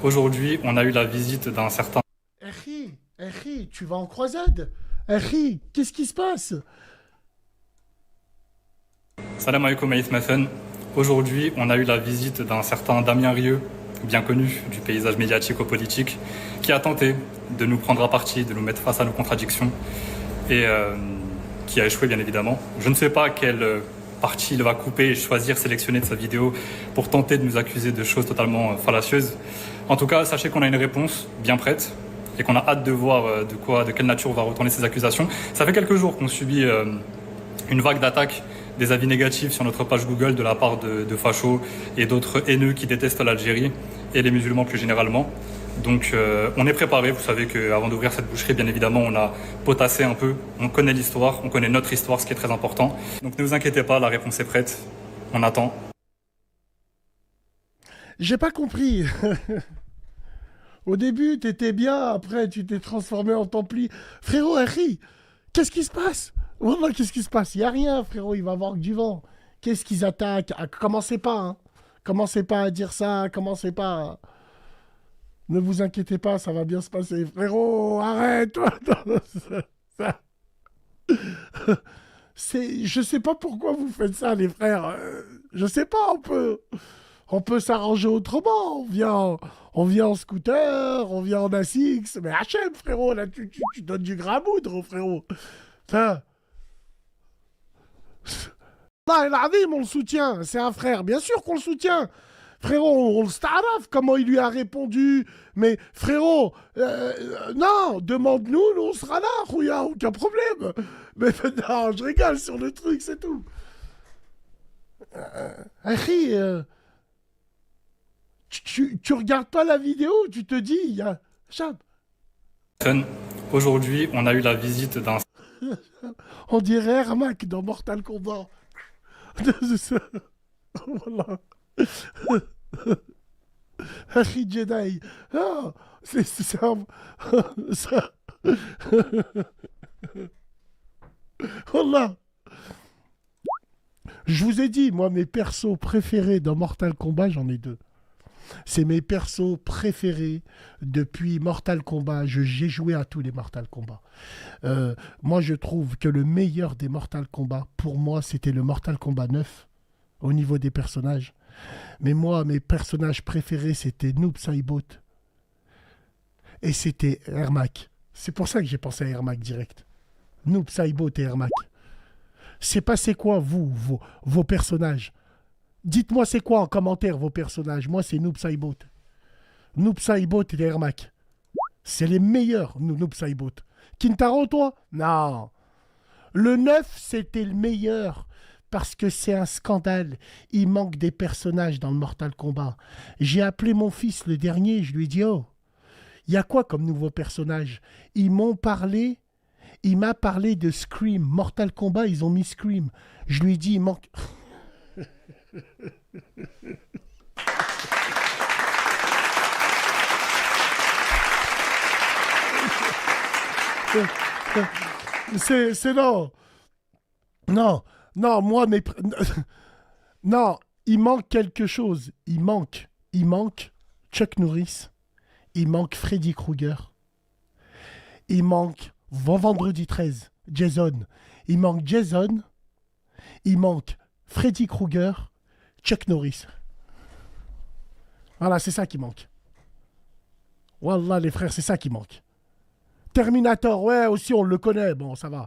Aujourd'hui, on a eu la visite d'un certain... Harry, tu vas en croisade. Harry, qu'est-ce qui se passe? Salam alaikum Aït Mafen. Aujourd'hui, on a eu la visite d'un certain Damien Rieu, bien connu du paysage médiatico-politique, qui a tenté de nous prendre à partie, de nous mettre face à nos contradictions, et qui a échoué bien évidemment. Je ne sais pas quelle partie il va couper et choisir, sélectionner de sa vidéo pour tenter de nous accuser de choses totalement fallacieuses. En tout cas, sachez qu'on a une réponse bien prête et qu'on a hâte de voir de quelle nature va retourner ces accusations. Ça fait quelques jours qu'on subit une vague d'attaques, des avis négatifs sur notre page Google de la part de fachos et d'autres haineux qui détestent l'Algérie et les musulmans plus généralement. Donc on est préparé, vous savez qu'avant d'ouvrir cette boucherie, bien évidemment, on a potassé un peu, on connaît l'histoire, on connaît notre histoire, ce qui est très important. Donc ne vous inquiétez pas, la réponse est prête, on attend. J'ai pas compris. Au début, t'étais bien, après, tu t'es transformé en Templi. Frérot, Harry, qu'est-ce qui se passe? Wallah, qu'est-ce qui se passe? Il n'y a rien, frérot, il va y avoir que du vent. Qu'est-ce qu'ils attaquent? Ah, commencez pas, hein. Commencez pas à dire ça, commencez pas. Ne vous inquiétez pas, ça va bien se passer. Frérot, arrête, toi. Ça- Je sais pas pourquoi vous faites ça, les frères. Je sais pas, on peut s'arranger autrement. On vient en scooter, on vient en ASICS. Mais HM, frérot, là, tu donnes du grain à moudre, frérot. Ça. Non, El Adim, on le soutient. C'est un frère. Bien sûr qu'on le soutient. Frérot, on le staraf, comment il lui a répondu. Mais frérot, non, demande-nous, nous on sera là, Rouya, aucun problème. Mais non, je rigole sur le truc, c'est tout. Harry, tu regardes pas la vidéo, tu te dis, il y a... Chab, Aujourd'hui, on a eu la visite d'un... on dirait Ermac dans Mortal Kombat. Voilà. Harry Jedi. Ah, c'est ça. Ça. Voilà. Je vous ai dit, moi, mes persos préférés dans Mortal Kombat, j'en ai deux. C'est mes persos préférés depuis Mortal Kombat. J'ai joué à tous les Mortal Kombat. Moi, je trouve que le meilleur des Mortal Kombat, pour moi, c'était le Mortal Kombat 9, au niveau des personnages. Mais moi, mes personnages préférés, c'était Noob Saibot et c'était Ermac. C'est pour ça que j'ai pensé à Ermac direct. Noob Saibot et Ermac. C'est passé quoi, vous, vos personnages? Dites-moi c'est quoi en commentaire vos personnages. Moi, c'est Noob Saibot. Noob Saibot et Ermac. C'est les meilleurs, Noob Saibot. Kintaro, toi? Non. Le 9, c'était le meilleur. Parce que c'est un scandale. Il manque des personnages dans le Mortal Kombat. J'ai appelé mon fils le dernier, je lui ai dit, oh, il y a quoi comme nouveau personnage? Il m'a parlé de Scream. Mortal Kombat, ils ont mis Scream. Je lui ai dit, il manque... c'est non. Non, non, moi, non, il manque quelque chose. Il manque Chuck Norris. Il manque Freddy Krueger. Il manque Vendredi 13, Jason. Il manque Jason. Il manque Freddy Krueger, Chuck Norris. Voilà, c'est ça qui manque. Wallah, les frères, c'est ça qui manque. Terminator, ouais, aussi, on le connaît. Bon, ça va.